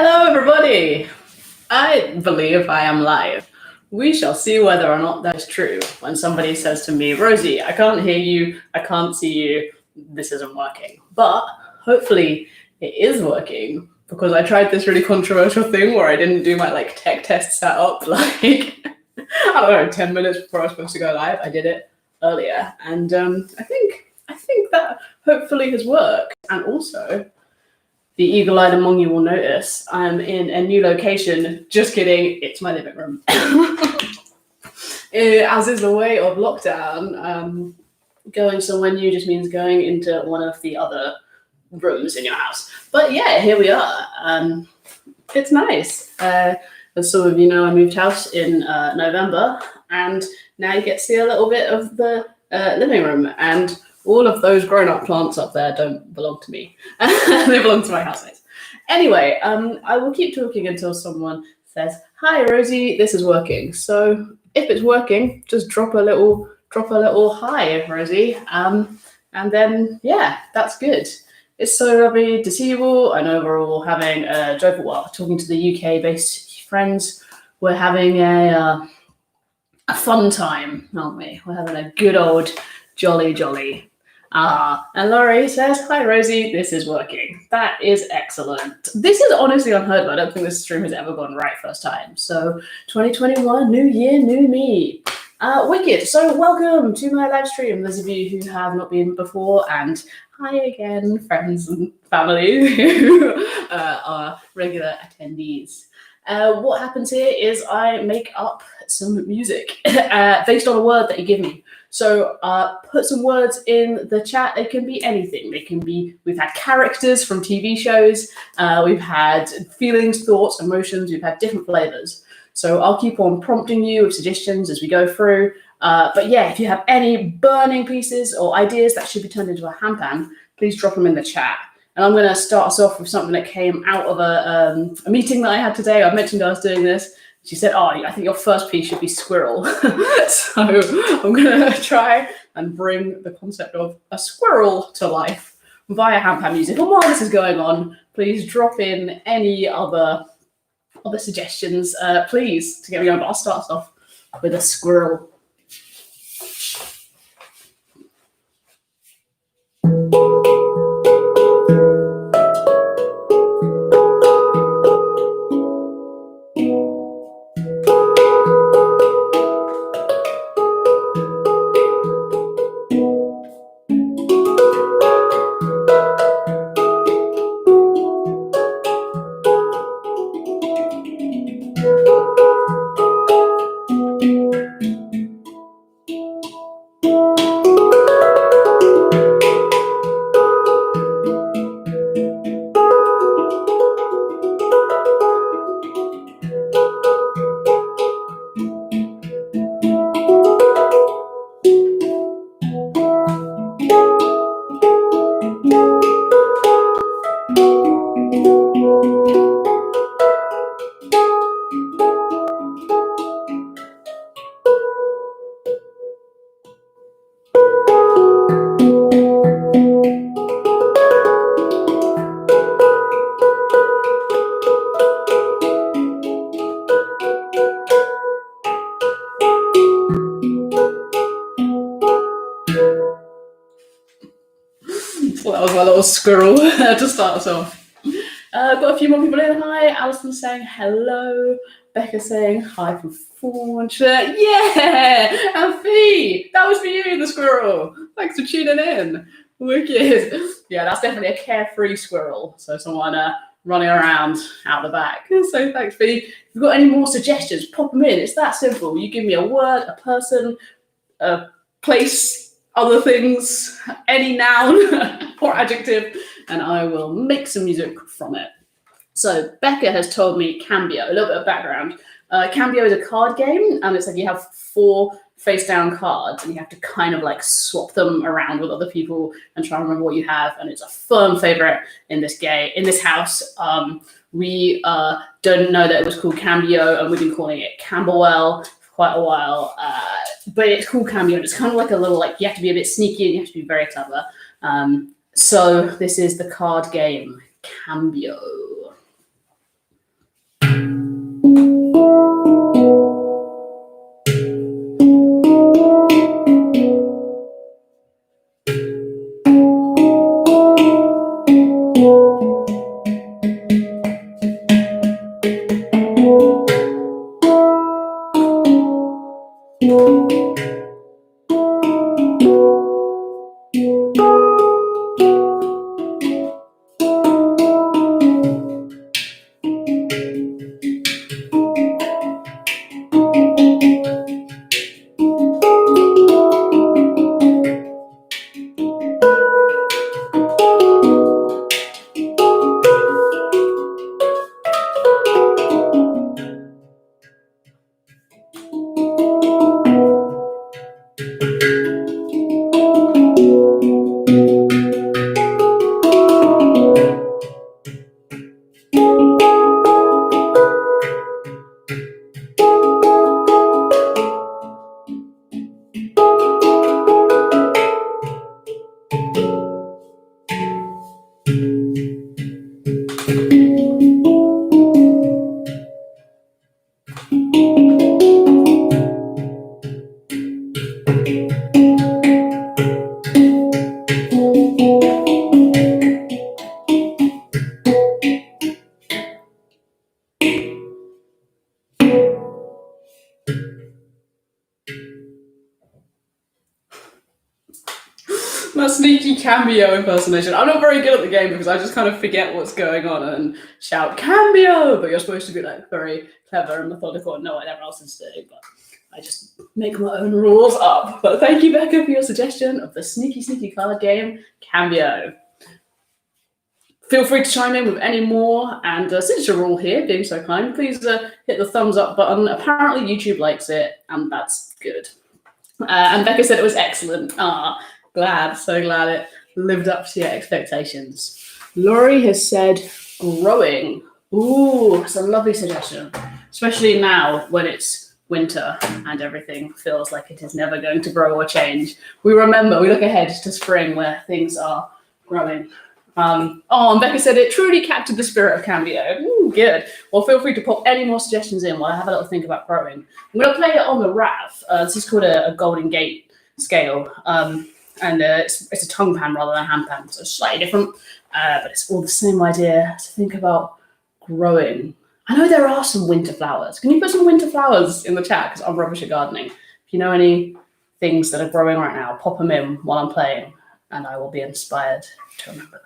Hello, everybody. I believe I am live. We shall see whether or not that is true when somebody says to me, Rosie, I can't hear you, I can't see you, this isn't working. But hopefully it is working because I tried this really controversial thing where I didn't do my tech test setup I don't know, 10 minutes before I was supposed to go live. I did it earlier and I think that hopefully has worked. And also, the eagle-eyed among you will notice I'm in a new location. Just kidding, it's my living room. As is the way of lockdown, going somewhere new just means going into one of the other rooms in your house. But yeah, here we are. It's nice. As some of you know, I moved house in November, and now you get to see a little bit of the living room. And all of those grown-up plants up there don't belong to me. They belong to my housemates. Anyway, I will keep talking until someone says, "Hi, Rosie, this is working." So if it's working, just drop a little hi, Rosie. And then, yeah, that's good. It's so lovely to see you all. I know we're all having a joyful, talking to the UK-based friends, we're having a fun time, aren't we? We're having a good old jolly. And Laurie says, "Hi Rosie, this is working." That is excellent. This is honestly unheard of. I don't think this stream has ever gone right first time. So 2021, new year, new me. Wicked. So welcome to my live stream, those of you who have not been before, and hi again, friends and family who are regular attendees. What happens here is I make up some music based on a word that you give me. So put some words in the chat. They can be anything. They can be, we've had characters from TV shows. We've had feelings, thoughts, emotions. We've had different flavors. So I'll keep on prompting you with suggestions as we go through. But yeah, if you have any burning pieces or ideas that should be turned into a handpan, please drop them in the chat. And I'm going to start us off with something that came out of a meeting that I had today. I mentioned I was doing this. She said, "Oh, I think your first piece should be squirrel." So I'm going to try and bring the concept of a squirrel to life via handpan music. And while this is going on, please drop in any other suggestions, please, to get me going. But I'll start us off with a squirrel. Well, that was my little squirrel to start us off. Got a few more people in. Hi, Alison saying hello. Becca saying hi from Fauncher. Yeah, Alfie, that was for you, the squirrel. Thanks for tuning in. Wicked. Yeah, that's definitely a carefree squirrel. So someone running around out the back. So thanks, Fee. If you've got any more suggestions, pop them in. It's that simple. You give me a word, a person, a place, other things, any noun or adjective, and I will make some music from it. So Becca has told me Cambio, a little bit of background. Cambio is a card game, and it's like you have 4 face-down cards, and you have to kind of swap them around with other people and try and remember what you have. And it's a firm favorite in this house. We don't know that it was called Cambio, and we've been calling it Camberwell for quite a while. But it's called Cambio, and it's kind of like a little, you have to be a bit sneaky and you have to be very clever. So this is the card game Cambio. Cambio impersonation. I'm not very good at the game because I just kind of forget what's going on and shout Cambio, but you're supposed to be like very clever and methodical and know what everyone else is doing. But I just make my own rules up. But thank you, Becca, for your suggestion of the sneaky card game, Cambio. Feel free to chime in with any more, and since you're all here, being so kind, please hit the thumbs up button. Apparently YouTube likes it, and that's good. And Becca said it was excellent. So glad it lived up to your expectations. Laurie has said growing. Ooh, that's a lovely suggestion, especially now when it's winter and everything feels like it is never going to grow or change. We look ahead to spring where things are growing. And Becca said it truly captured the spirit of Cambio. Ooh, good. Well, feel free to pop any more suggestions in while I have a little think about growing. I'm going to play it on the RAV. This is called a Golden Gate scale. And it's a tongue pan rather than a handpan, so it's slightly different. But it's all the same idea to think about growing. I know there are some winter flowers. Can you put some winter flowers in the chat? Because I'm rubbish at gardening. If you know any things that are growing right now, pop them in while I'm playing, and I will be inspired to remember them.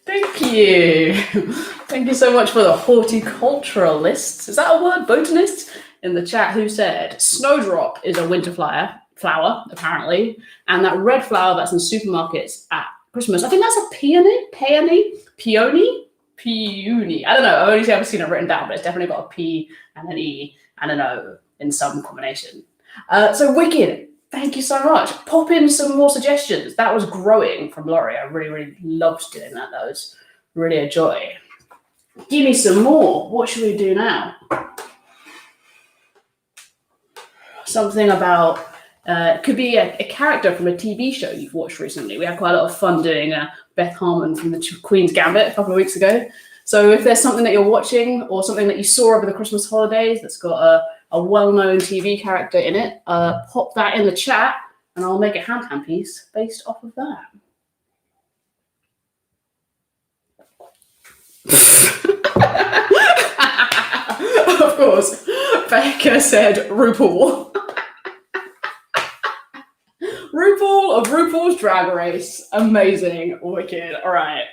Thank you. Thank you so much for the horticulturalists. Is that a word? Botanist in the chat who said snowdrop is a winter flower, apparently, and that red flower that's in supermarkets at Christmas. I think that's a peony. I don't know. I've only ever seen it written down, but it's definitely got a P and an E and an O in some combination. So wicked. Thank you so much. Pop in some more suggestions. That was growing from Laurie. I really loved doing that. That was really a joy. Give me some more. What should we do now? Something about, it could be a character from a TV show you've watched recently. We had quite a lot of fun doing Beth Harmon from the Queen's Gambit a couple of weeks ago. So if there's something that you're watching or something that you saw over the Christmas holidays that's got a well-known TV character in it, pop that in the chat and I'll make a Handpan piece based off of that. Of course, Becca said RuPaul. RuPaul of RuPaul's Drag Race. Amazing, wicked. All right.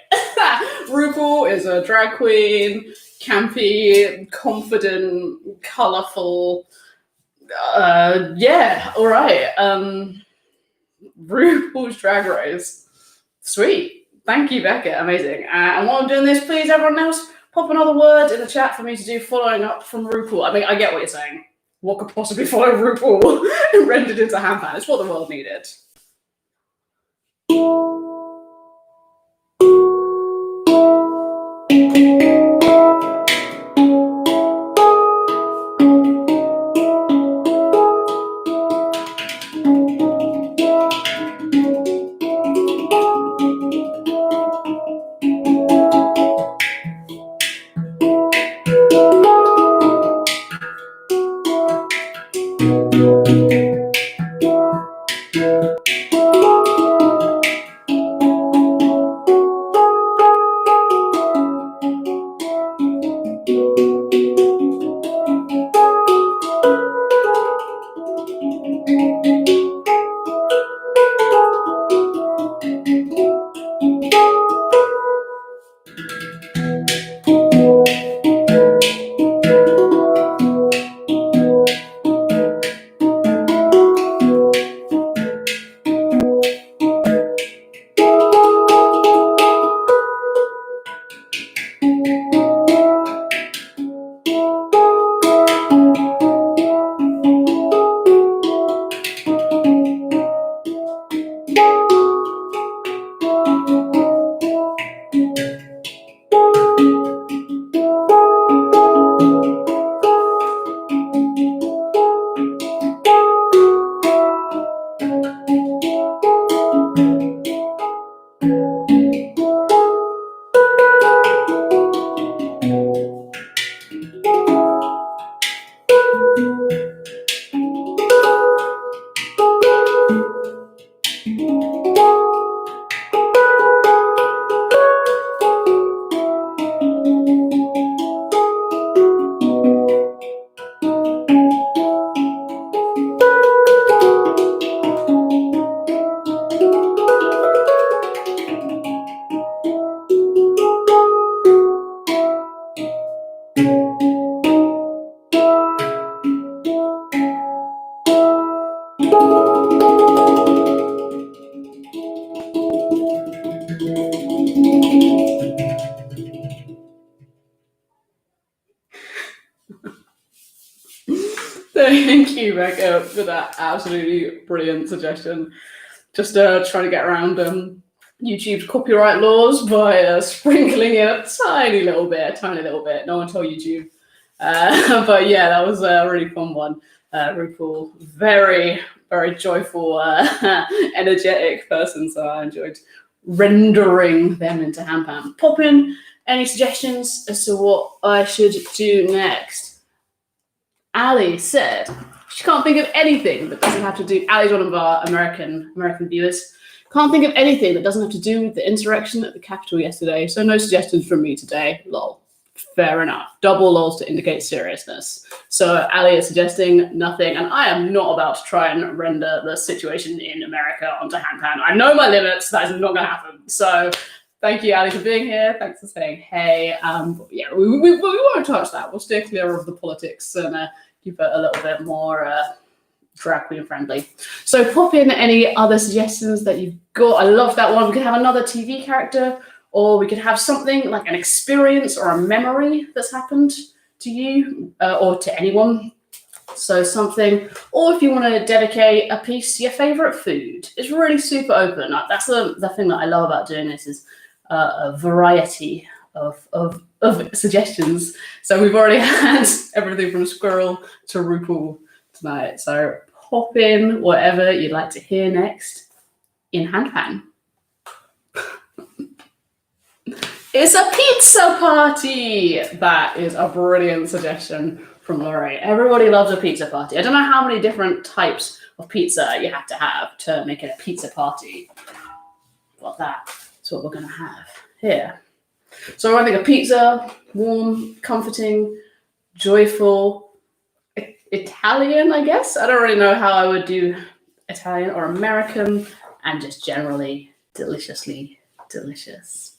RuPaul is a drag queen, campy, confident, colourful. Yeah, all right. RuPaul's Drag Race. Sweet. Thank you, Beckett. Amazing. And while I'm doing this, please, everyone else, pop another word in the chat for me to do following up from RuPaul. I mean, I get what you're saying. What could possibly follow RuPaul rendered into Handpan? It's what the world needed. Thank you, Becca, for that absolutely brilliant suggestion. Just trying to get around YouTube's copyright laws by sprinkling in a tiny little bit. No one told YouTube. But yeah, that was a really fun one. RuPaul, very, very joyful, energetic person, so I enjoyed rendering them into Handpan. Pop in any suggestions as to what I should do next. Ali said she can't think of anything that doesn't have to do. Ali's one of our American viewers. Can't think of anything that doesn't have to do with the insurrection at the Capitol yesterday. So no suggestions from me today. Lol. Fair enough. Double lols to indicate seriousness. So Ali is suggesting nothing, and I am not about to try and render the situation in America onto Handpan. I know my limits. That is not going to happen. So thank you, Ali, for being here. Thanks for saying hey. Yeah, we won't touch that. We'll steer clear of the politics and keep it a little bit more drag queen friendly. So pop in any other suggestions that you've got. I love that one. We could have another TV character, or we could have something like an experience or a memory that's happened to you or to anyone. So something, or if you want to dedicate a piece to your favorite food, it's really super open. That's the thing that I love about doing this is a variety of suggestions. So we've already had everything from squirrel to RuPaul tonight. So pop in whatever you'd like to hear next in Handpan. It's a pizza party. That is a brilliant suggestion from Laurie. Everybody loves a pizza party. I don't know how many different types of pizza you have to make it a pizza party. Well, that's what we're going to have here. So I think a pizza, warm, comforting, joyful, Italian, I guess. I don't really know how I would do Italian or American, and just generally deliciously delicious.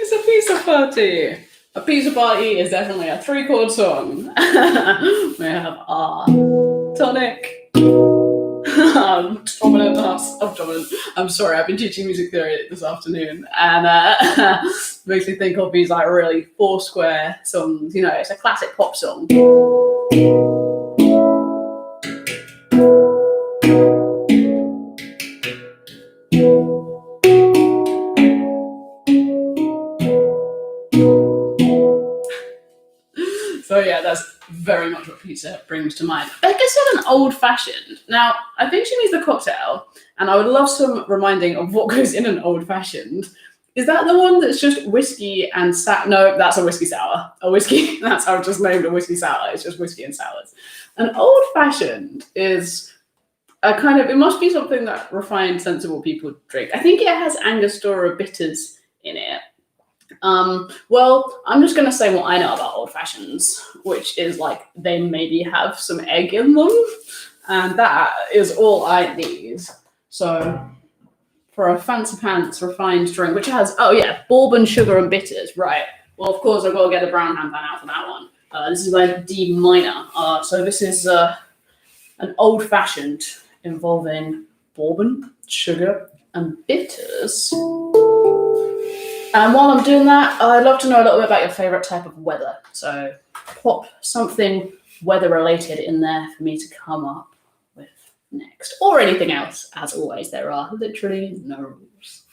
It's a pizza party. A pizza party is definitely a 3-chord song. We have R, tonic, dominant, dominant. I'm sorry, I've been teaching music theory this afternoon, and makes me think of these like really 4-square songs. You know, it's a classic pop song. So yeah, that's very much what pizza brings to mind. I guess it's an old-fashioned. Now, I think she means the cocktail, and I would love some reminding of what goes in an old-fashioned. Is that the one that's just whiskey and no, that's a whiskey sour. A whiskey, that's how I've just named a whiskey sour. It's just whiskey and sours. An old-fashioned is a kind of, it must be something that refined, sensible people drink. I think it has Angostura bitters in it. Well, I'm just going to say what I know about old fashions, which is like they maybe have some egg in them, and that is all I need. So for a fancy pants refined drink, which has, oh yeah, bourbon, sugar, and bitters, right? Well, of course, I've got to get a brown handpan out for that one. This is going D minor. So this is an old fashioned involving bourbon, sugar, and bitters. And while I'm doing that, I'd love to know a little bit about your favourite type of weather. So pop something weather related in there for me to come up with next. Or anything else. As always, there are literally no rules.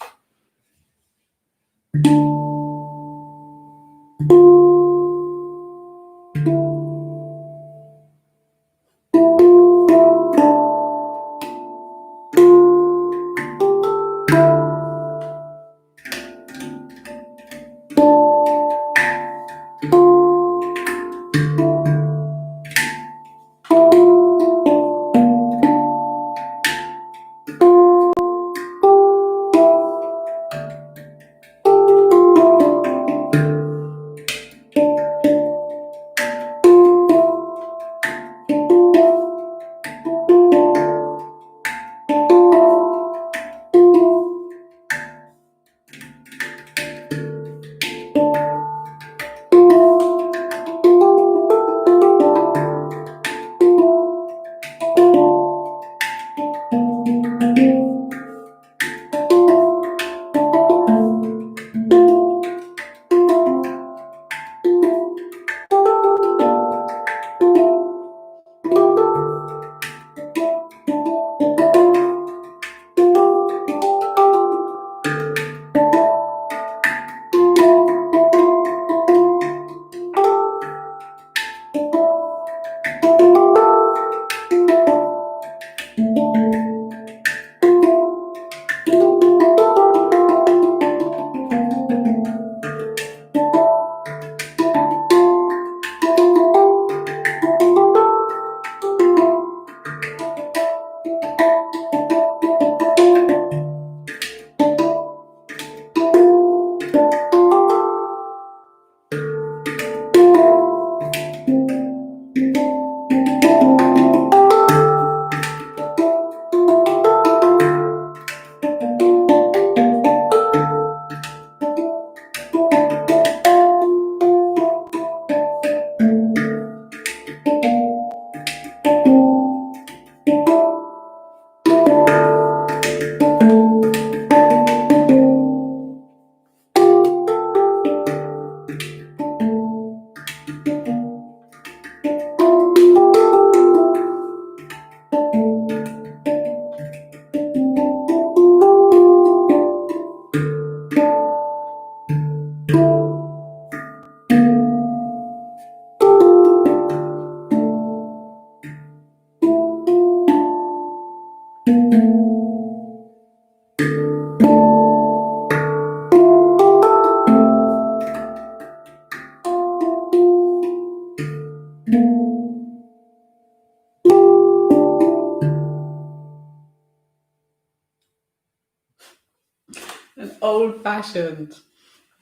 An old-fashioned,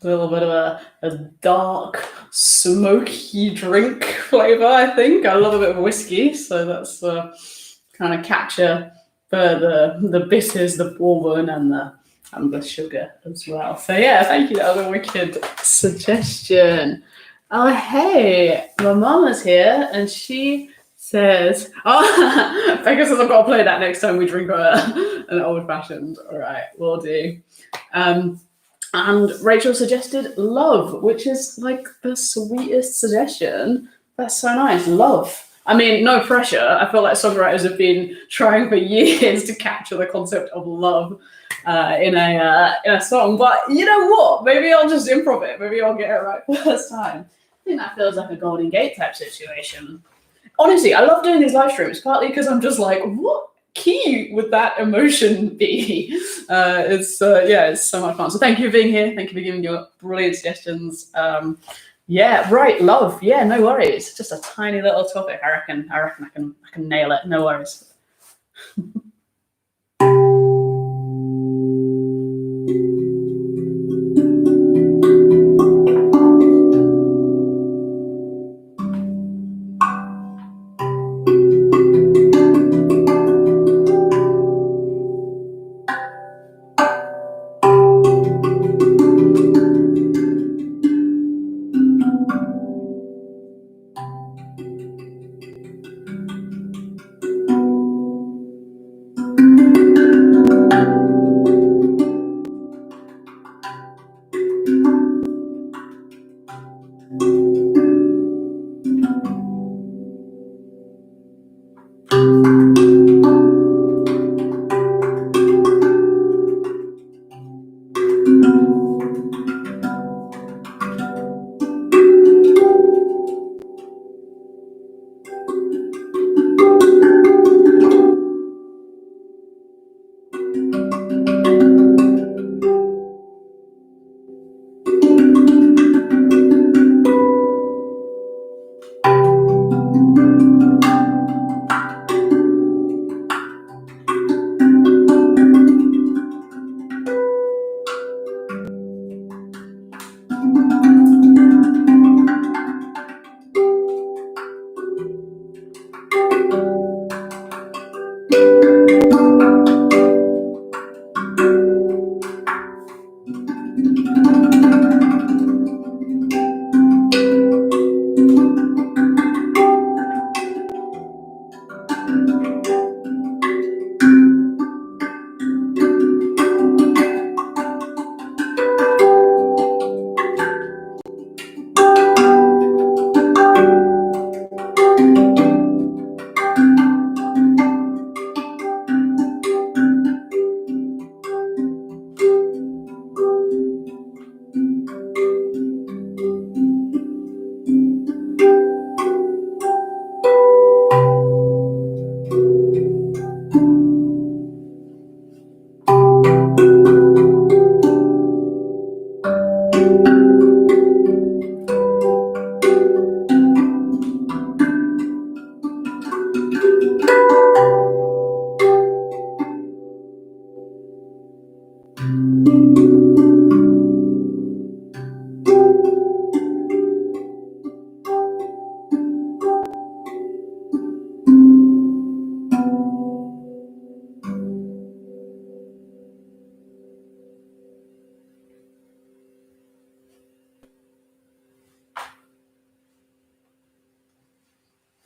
a little bit of a dark, smoky drink flavour, I think. I love a bit of whiskey, so that's kind of capture the bitters, the bourbon, and the sugar as well. So yeah, thank you. That was a wicked suggestion. Oh hey, my mama's here, and she says, "Oh, Becca says I've got to play that next time we drink an old fashioned." All right, we'll do. And Rachel suggested love, which is like the sweetest suggestion. That's so nice. Love. I mean, no pressure. I feel like songwriters have been trying for years to capture the concept of love in a song. But you know what? Maybe I'll just improv it. Maybe I'll get it right first time. I think that feels like a Golden Gate type situation. Honestly, I love doing these live streams, partly because I'm just like, what key would that emotion be? It's so much fun. So thank you for being here. Thank you for giving your brilliant suggestions. Yeah, right, love. Yeah, no worries. Just a tiny little topic. I reckon I can nail it. No worries.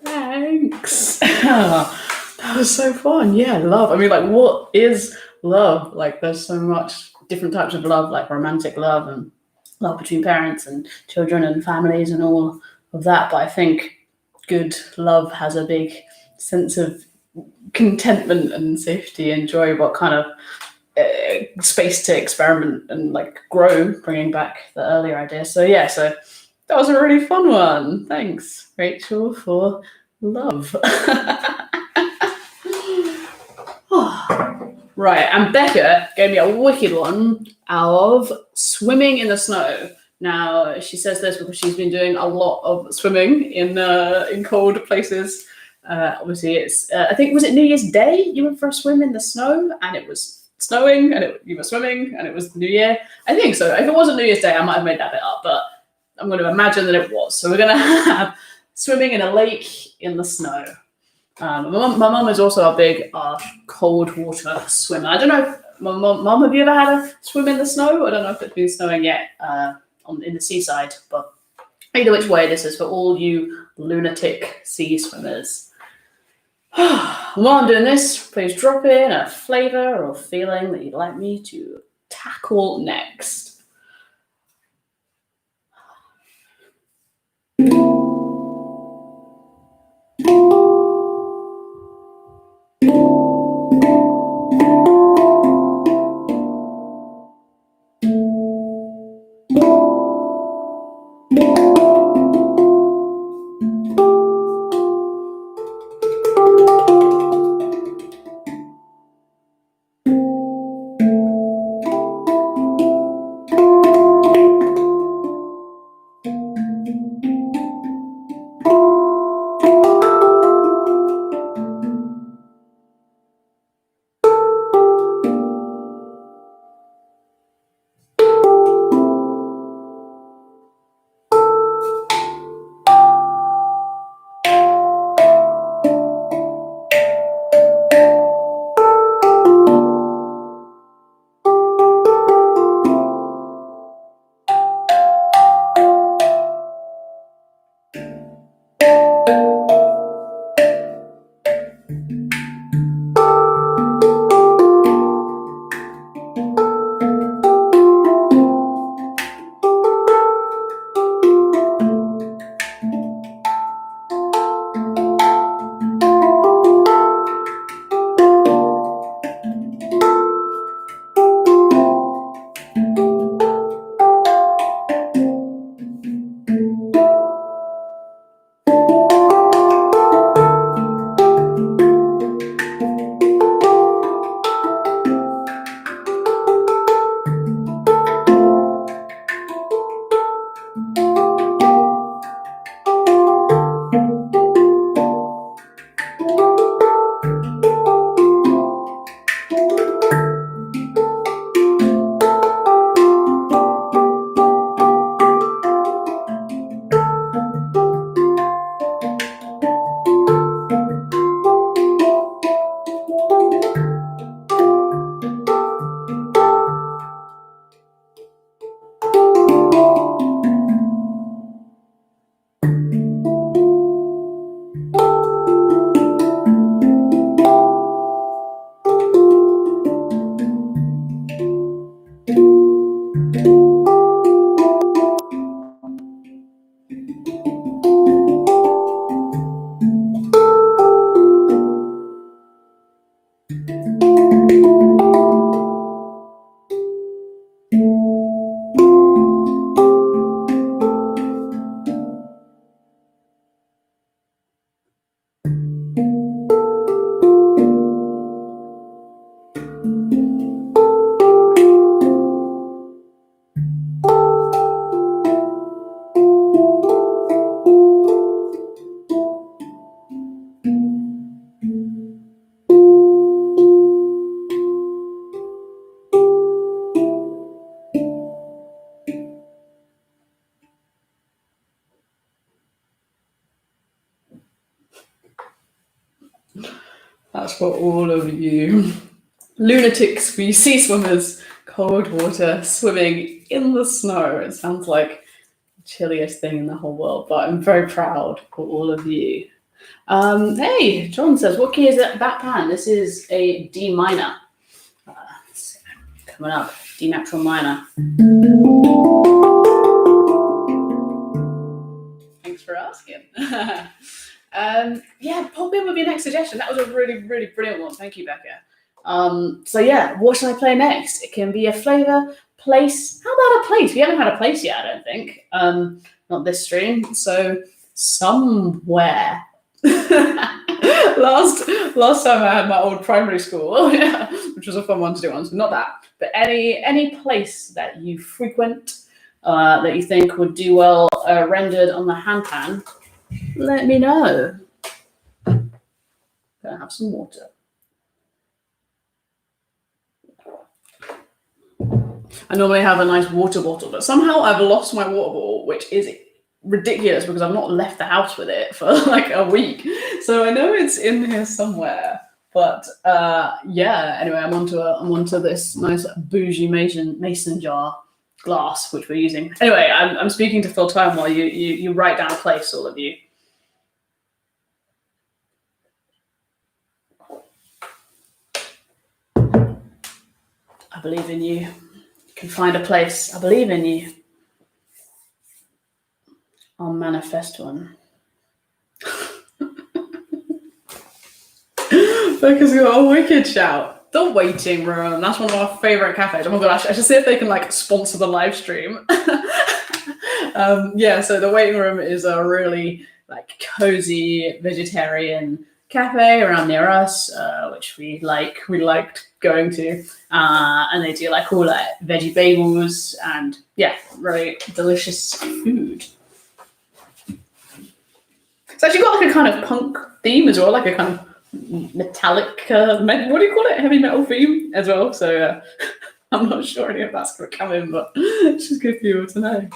Thanks. That was so fun. Yeah, love. I mean, like, what is love? Like, there's so much different types of love, like romantic love and love between parents and children and families and all of that. But I think good love has a big sense of contentment and safety and joy, what kind of space to experiment and like grow, bringing back the earlier idea. So yeah, so that was a really fun one. Thanks, Rachel, for love. Right, and Becca gave me a wicked one of swimming in the snow. Now, she says this because she's been doing a lot of swimming in cold places. Obviously, it's, I think, was it New Year's Day you went for a swim in the snow and it was snowing and you were swimming and it was New Year? I think so. If it wasn't New Year's Day, I might have made that bit up, but I'm going to imagine that it was. So we're going to have swimming in a lake in the snow. My mum is also a big cold water swimmer. I don't know if mum, have you ever had a swim in the snow? I don't know if it's been snowing yet in the seaside, but either which way, this is for all you lunatic sea swimmers. While I'm doing this, please drop in a flavor or feeling that you'd like me to tackle next. That's for all of you lunatic sea swimmers, cold water, swimming in the snow. It sounds like the chilliest thing in the whole world, but I'm very proud for all of you. Hey, John says, what key is that pan? This is a D minor. Coming up, D natural minor. Thanks for asking. Yeah, pop in with your next suggestion. That was a really, really brilliant one. Thank you, Becca. So yeah, what should I play next? It can be a flavor, place. How about a place? We haven't had a place yet, I don't think. Not this stream. So last time I had my old primary school. Oh yeah, which was a fun one to do once. Not that, but any place that you frequent that you think would do well rendered on the handpan, let me know. Gonna have some water. I normally have a nice water bottle, but somehow I've lost my water bottle, which is ridiculous because I've not left the house with it for like a week. So I know it's in here somewhere. But yeah, anyway, I'm onto this nice bougie mason jar glass which we're using. Anyway, I'm speaking to fill time while you write down a place, all of you. I believe in you. You can find a place. I believe in you. I'll manifest one. Becca's got a wicked shout. The waiting room. That's one of our favourite cafes. Oh my god, I should see if they can like sponsor the live stream. Yeah, so the waiting room is a really like cozy vegetarian cafe around near us, which we liked going to. And they do like all like veggie bagels and yeah, really delicious food. It's actually got like a kind of punk theme as well, like a kind of metallic, what do you call it? Heavy metal theme as well. So I'm not sure any of that's going to come in, but it's just good for you all to know.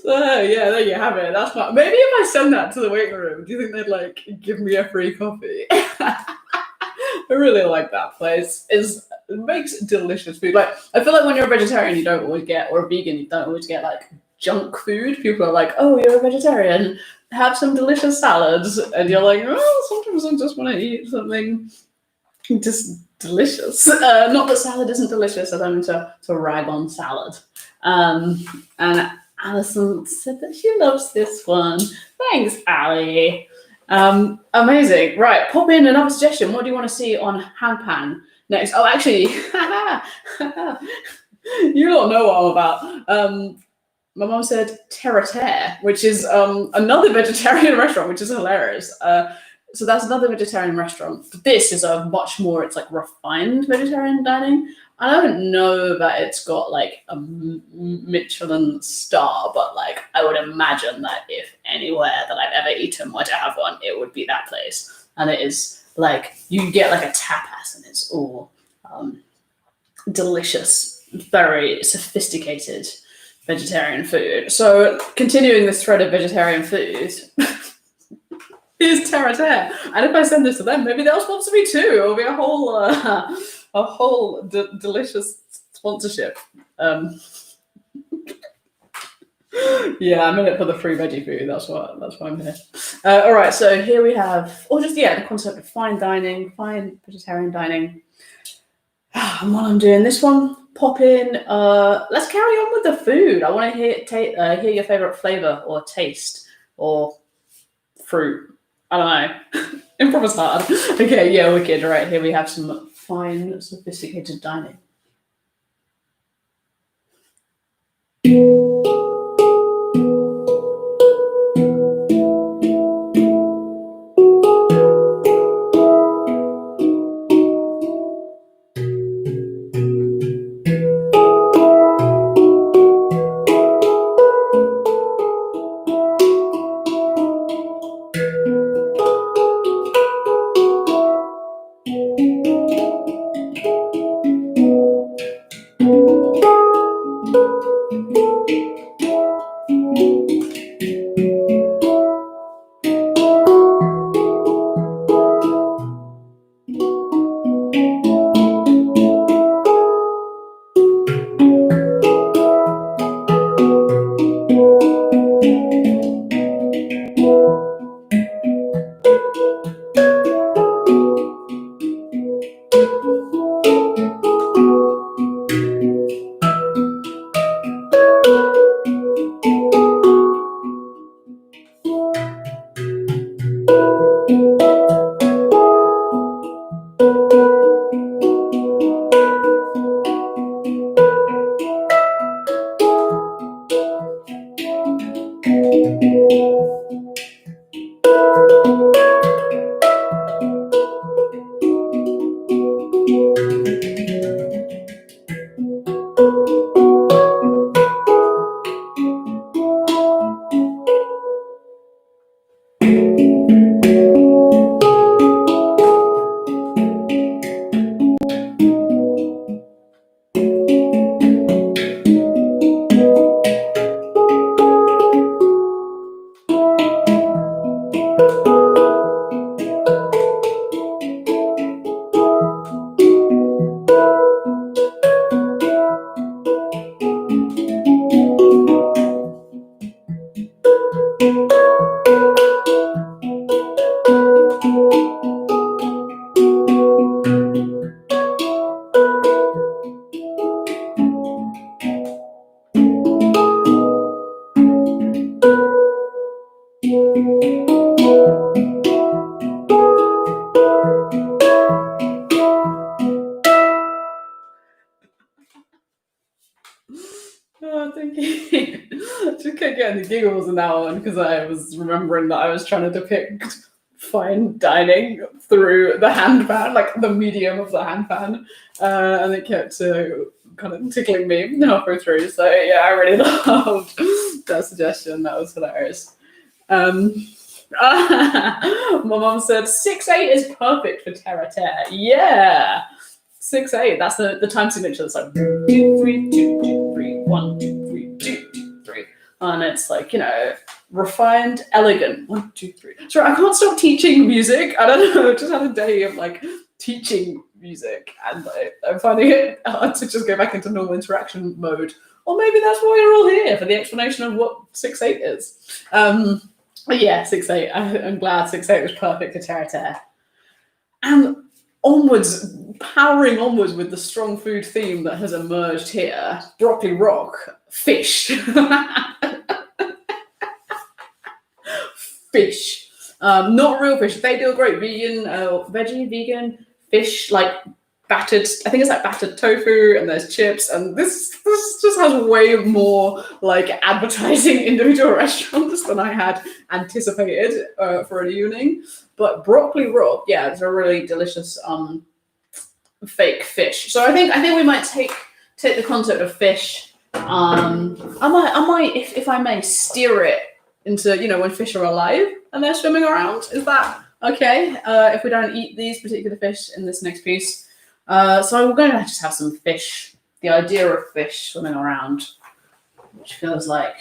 So yeah, there you have it. That's maybe if I send that to the waiting room, do you think they'd like give me a free coffee? I really like that place. It makes delicious food. Like I feel like when you're a vegetarian, you don't always get, or a vegan, you don't always get like junk food. People are like, "Oh, you're a vegetarian. Have some delicious salads," and you're like, "Oh, sometimes I just want to eat something just delicious." Not that salad isn't delicious. I don't mean to rag on salad. And Alison said that she loves this one. Thanks, Ali. Amazing. Right, pop in another suggestion. What do you want to see on Handpan next? Oh, actually, you don't know what I'm about. My mom said terre terre, which is another vegetarian restaurant, which is hilarious. So that's another vegetarian restaurant. But this is a much more, it's like refined vegetarian dining. I don't know that it's got like a Michelin star, but like I would imagine that if anywhere that I've ever eaten were to have one, it would be that place. And it is like, you get like a tapas and it's all delicious, very sophisticated vegetarian food. So continuing this thread of vegetarian food, here's terre terre. And if I send this to them, maybe they'll sponsor me too. It'll be a whole delicious sponsorship. Yeah, I'm in it for the free veggie food. That's why I'm here. All right, so here we have, or just the concept of fine dining, fine vegetarian dining. And while I'm doing this one, pop in. Let's carry on with the food. I want to hear your favorite flavor or taste or fruit. I don't know. Improv is hard. Okay, yeah, wicked. All right, here we have some fine, sophisticated dining. Oh, thank you. Just kept getting the giggles in that one because I was remembering that I was trying to depict fine dining through the handpan, like the medium of the handpan, and it kept kind of tickling me halfway through. So yeah, I really loved that suggestion. That was hilarious. My mom said 6/8 is perfect for terre terre. Yeah, 6/8. That's the time signature. It's like 2 3 2 2 3 1 2 3 2 2 3. and it's like, refined, elegant. 1, 2, 3. Sorry, I can't stop teaching music. I don't know. I just had a day of like teaching music, and I'm finding it hard to just go back into normal interaction mode. Or maybe that's why you're all here, for the explanation of what 6/8 is. But yeah, 6/8. I'm glad 6/8 was perfect for Terre. And onwards, powering onwards with the strong food theme that has emerged here. Broccoli rock, fish. Fish. Not real fish. They do a great vegan fish, like battered. I think it's like battered tofu, and there's chips, and this just has way more like advertising individual restaurants than I had anticipated for an evening. But broccoli rock, yeah, it's a really delicious fake fish. So I think we might take the concept of fish. I might, if I may, steer it into, when fish are alive and they're swimming around. Is that okay? If we don't eat these particular fish in this next piece. So we're going to just have some fish. The idea of fish swimming around, which feels like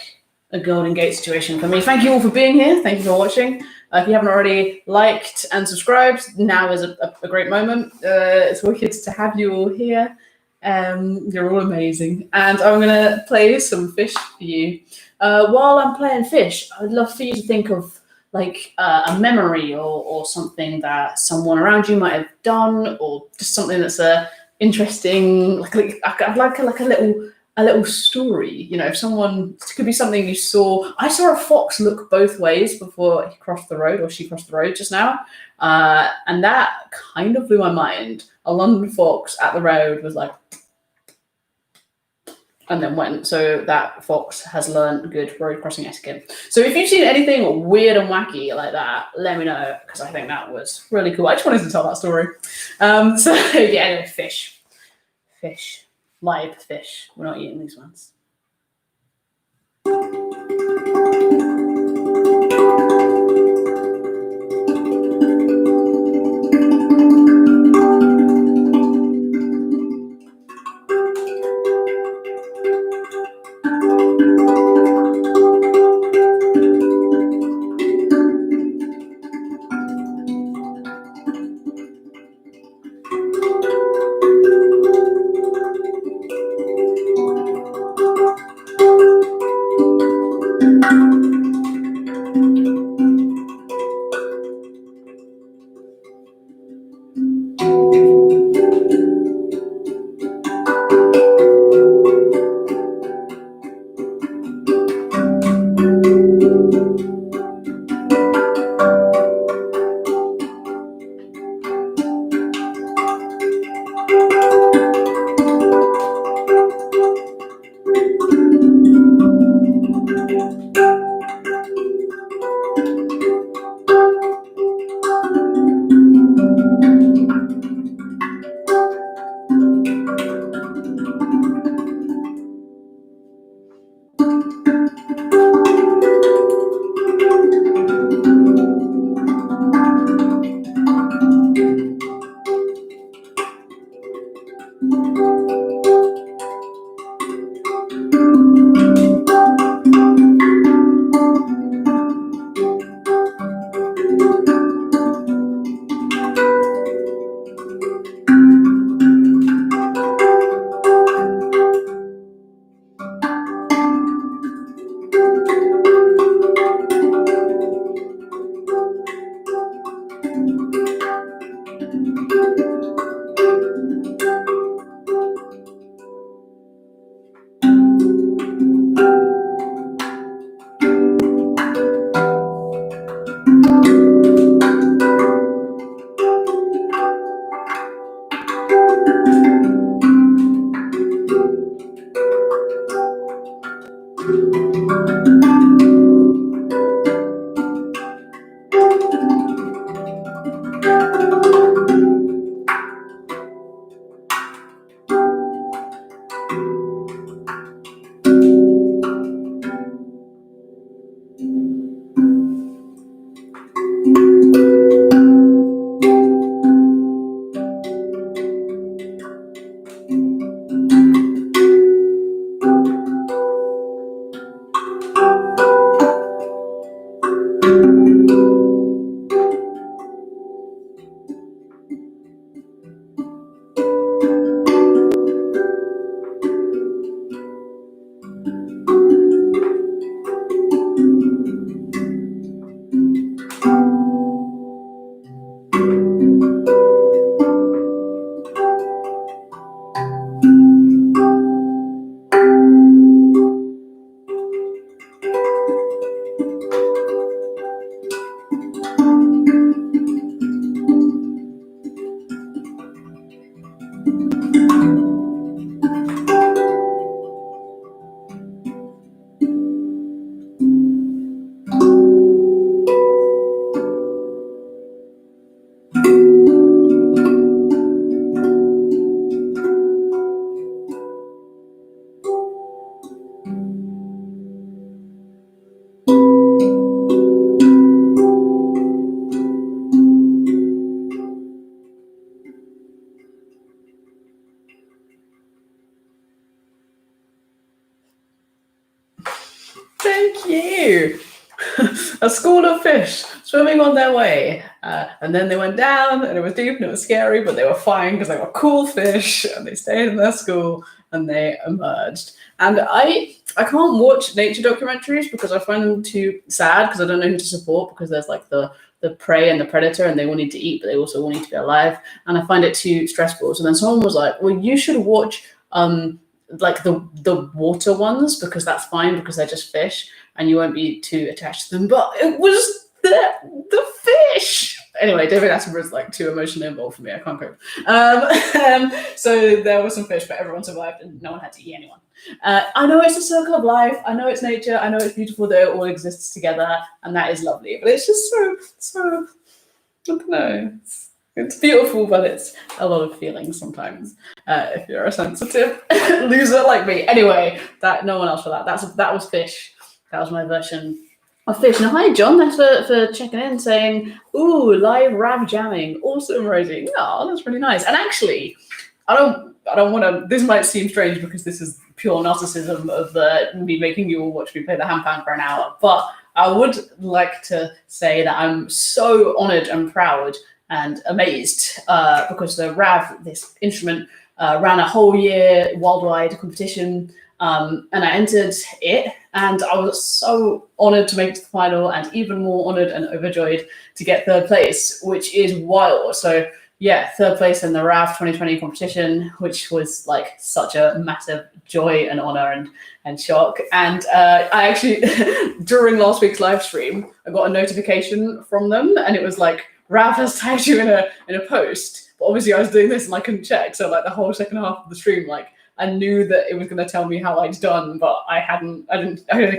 a Golden Gate situation for me. Thank you all for being here. Thank you for watching. If you haven't already liked and subscribed, now is a great moment. It's wicked to have you all here. You're all amazing. And I'm going to play some fish for you. While I'm playing fish, I'd love for you to think of like a memory or something that someone around you might have done, or just something that's interesting. I'd like a little story. If someone, it could be something you saw. I saw a fox look both ways before he crossed the road, or she crossed the road just now, and that kind of blew my mind. A London fox at the road was like, and then went. So that fox has learned good road crossing etiquette. So if you've seen anything weird and wacky like that, let me know, because I think that was really cool. I just wanted to tell that story. So yeah, anyway, fish, live fish. We're not eating these ones. a school of fish swimming on their way. And then they went down and it was deep and it was scary, but they were fine because they were cool fish and they stayed in their school and they emerged. And I can't watch nature documentaries because I find them too sad because I don't know who to support because there's like the prey and the predator and they all need to eat, but they also all need to be alive. And I find it too stressful. So then someone was like, well, you should watch like the water ones because that's fine because they're just fish and you won't be too attached to them. But it was the fish. Anyway, David Attenborough's like too emotionally involved for me. I can't cope. So there were some fish, but everyone survived and no one had to eat anyone. I know it's a circle of life. I know it's nature. I know it's beautiful that it all exists together, and that is lovely. But it's just so I don't know. It's beautiful, but it's a lot of feelings sometimes. If you're a sensitive loser like me. Anyway, that no one else for that. That was fish. That was my version of fish. Now, hi John. Thanks for checking in, saying, "Ooh, live rap jamming, awesome, Rosie." Oh, that's really nice. And actually, I don't want to. This might seem strange because this is pure narcissism of me making you all watch me play the handpan for an hour. But I would like to say that I'm so honoured and proud and amazed because the Rav, this instrument, ran a whole year worldwide competition, and I entered it, and I was so honoured to make it to the final, and even more honoured and overjoyed to get third place, which is wild. So yeah, third place in the RAV 2020 competition, which was like such a massive joy and honor and shock. And I actually, during last week's live stream, I got a notification from them, and it was like, Rav has tagged you in a post. But obviously I was doing this and I couldn't check. So like the whole second half of the stream, like I knew that it was going to tell me how I'd done, but I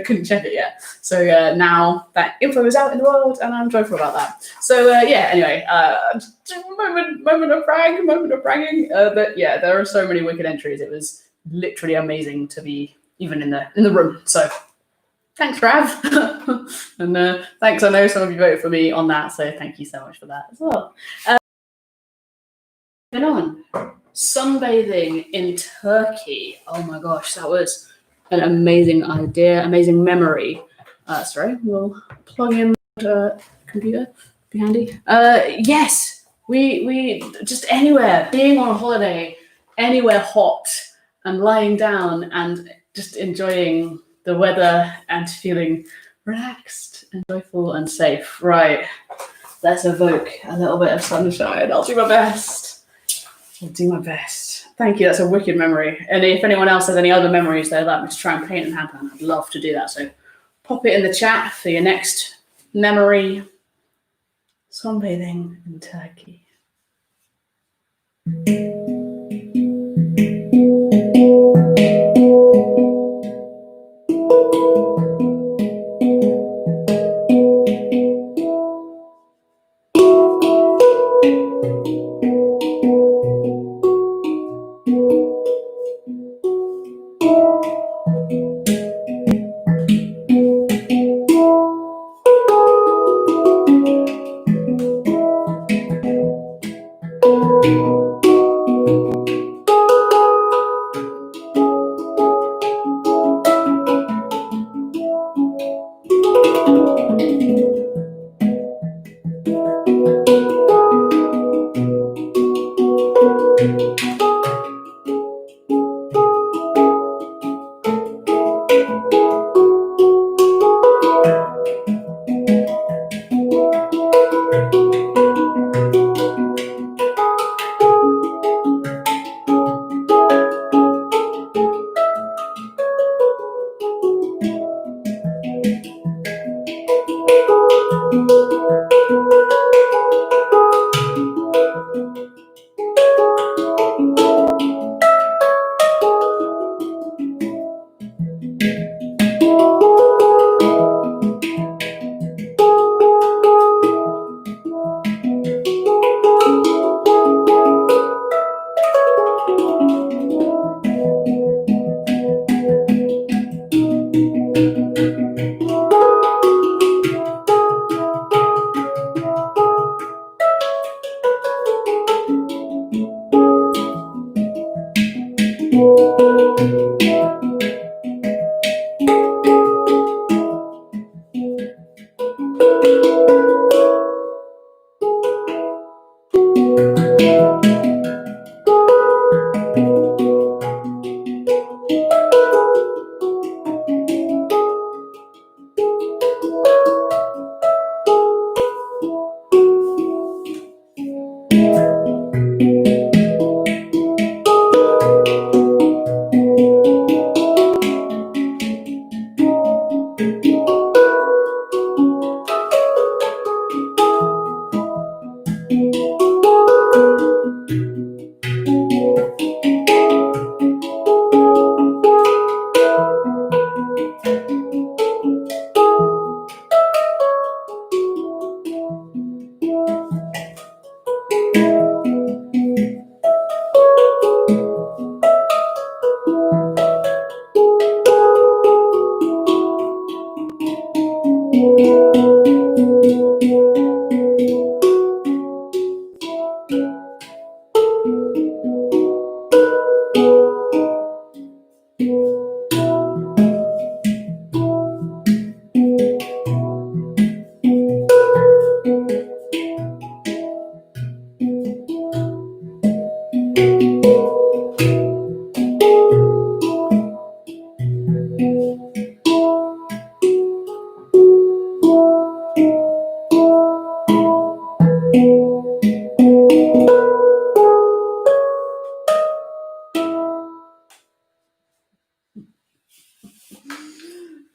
couldn't check it yet. So now that info is out in the world, and I'm joyful about that. So yeah, anyway, moment of bragging. But yeah, there are so many wicked entries. It was literally amazing to be even in the room. So thanks, Rav, and thanks. I know some of you voted for me on that, so thank you so much for that as well. Going on. Sunbathing in Turkey. Oh my gosh, that was an amazing idea, amazing memory. Sorry, we'll plug in the computer. Be handy. Yes, we just anywhere, being on a holiday, anywhere hot, and lying down and just enjoying the weather and feeling relaxed and joyful and safe. Right, let's evoke a little bit of sunshine. I'll do my best. I'll do my best. Thank you. That's a wicked memory. And if anyone else has any other memories they'd like me to try and paint and handpan, I'd love to do that. So pop it in the chat for your next memory. Sunbathing in Turkey.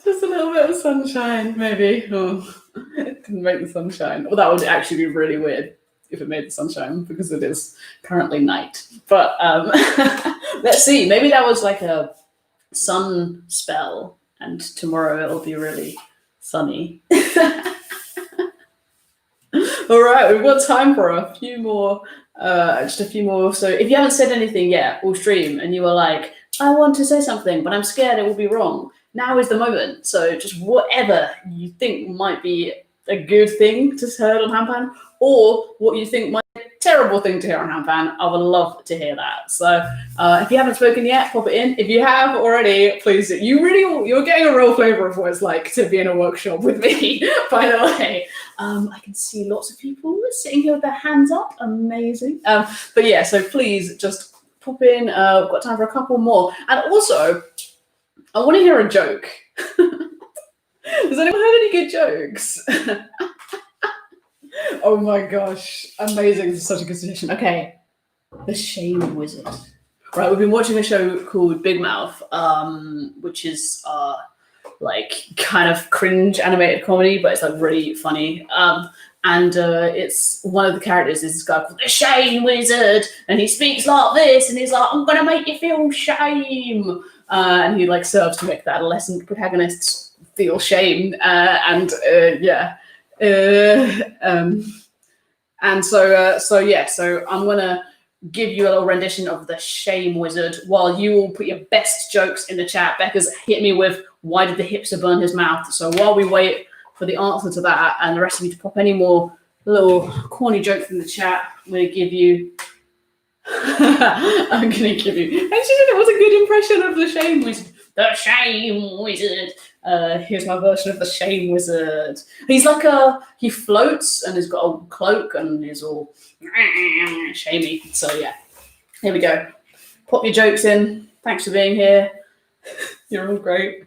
Just a little bit of sunshine, maybe. Oh, it didn't make the sunshine. Well, that would actually be really weird if it made the sunshine because it is currently night. But let's see. Maybe that was like a sun spell, and tomorrow it'll be really sunny. All right, we've got time for a few more, just a few more. So if you haven't said anything yet all stream and you were like, I want to say something, but I'm scared it will be wrong, now is the moment. So just whatever you think might be a good thing to hear on Handpan, or what you think might be a terrible thing to hear on Handpan, I would love to hear that. So if you haven't spoken yet, pop it in. If you have already, please, you're getting a real flavour of what it's like to be in a workshop with me, by the way. I can see lots of people sitting here with their hands up. Amazing. But yeah, so please just pop in. We've got time for a couple more. And also, I want to hear a joke. Has anyone heard any good jokes? Oh my gosh. Amazing. This is such a good suggestion. Okay. The Shame Wizard. Right, we've been watching a show called Big Mouth, which is like kind of cringe animated comedy, but it's like really funny. And it's one of the characters is this guy called the Shame Wizard, and he speaks like this, and he's like, I'm gonna make you feel shame. And he like serves to make the adolescent protagonists feel shame. And so I'm gonna give you a little rendition of the Shame Wizard while you all put your best jokes in the chat. Becca's hit me with why did the hipster burn his mouth? So while we wait for the answer to that and the rest of you to pop any more little corny jokes in the chat, I'm going to give you actually it was a good impression of the Shame Wizard. The Shame Wizard. Here's my version of the Shame Wizard. He's like he floats and he's got a cloak and he's all shamey. So yeah, here we go. Pop your jokes in. Thanks for being here. You're all great.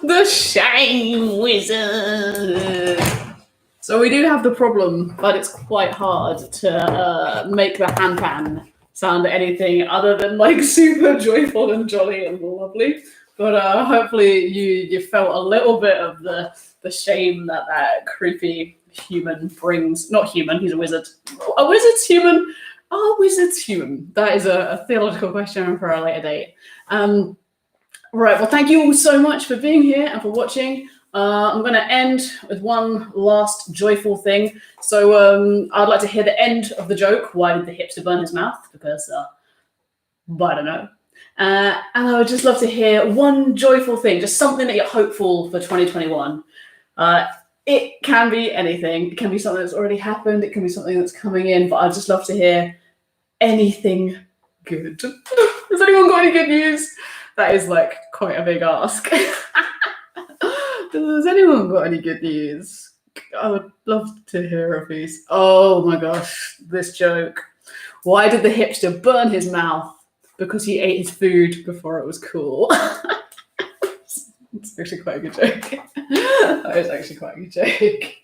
The shame wizard. So we do have the problem, but it's quite hard to make the handpan sound anything other than like super joyful and jolly and lovely. But hopefully you felt a little bit of the shame that creepy human brings. Not human, he's a wizard. A wizard's human. Are wizards human? That is a theological question for a later date. Right, well, thank you all so much for being here and for watching. I'm going to end with one last joyful thing. So I'd like to hear the end of the joke. Why did the hipster burn his mouth? Because, I don't know. And I would just love to hear one joyful thing, just something that you're hopeful for 2021. It can be anything. It can be something that's already happened. It can be something that's coming in, but I'd just love to hear anything good. Has anyone got any good news? That is like quite a big ask. Has anyone got any good news? I would love to hear of these. Oh my gosh, this joke. Why did the hipster burn his mouth? Because he ate his food before it was cool. It's actually quite a good joke. That is actually quite a good joke.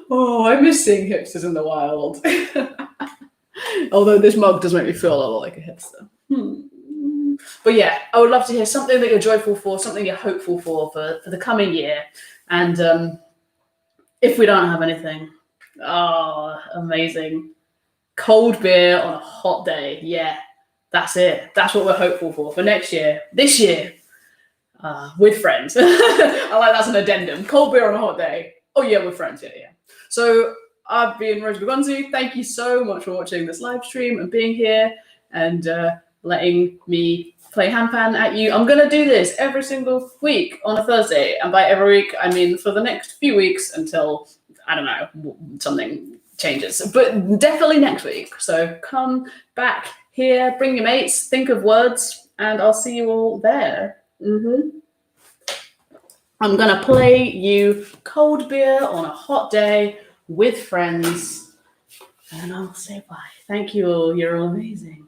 Oh, I miss seeing hipsters in the wild. Although this mug does make me feel a lot like a hipster. But yeah, I would love to hear something that you're joyful for, something you're hopeful for the coming year. And if we don't have anything, oh, amazing. Cold beer on a hot day. Yeah, that's it. That's what we're hopeful for next year. This year, with friends. I like that's an addendum. Cold beer on a hot day. Oh yeah, with friends. Yeah. So I've been Rosie Begonzi. Thank you so much for watching this live stream and being here and letting me play handpan at you. I'm going to do this every single week on a Thursday. And by every week, I mean for the next few weeks until, I don't know, something changes. But definitely next week. So come back here, bring your mates, think of words, and I'll see you all there. I'm going to play you cold beer on a hot day with friends. And I'll say bye. Thank you all. You're all amazing.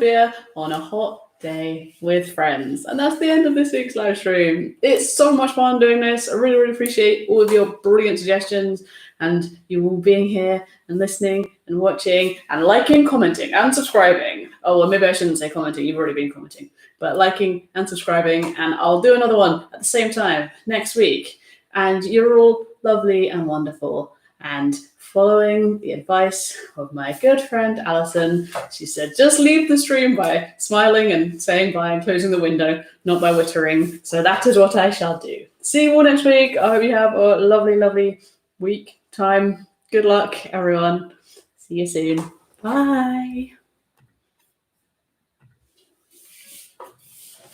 beer on a hot day with friends. And that's the end of this week's live stream. It's so much fun doing this. I really, really appreciate all of your brilliant suggestions and you all being here and listening and watching and liking, commenting and subscribing. Oh, well, maybe I shouldn't say commenting. You've already been commenting. But liking and subscribing, and I'll do another one at the same time next week. And you're all lovely and wonderful and following the advice of my good friend Alison. She said, just leave the stream by smiling and saying bye and closing the window, not by wittering. So that is what I shall do. See you all next week. I hope you have a lovely, lovely week, time. Good luck, everyone. See you soon. Bye.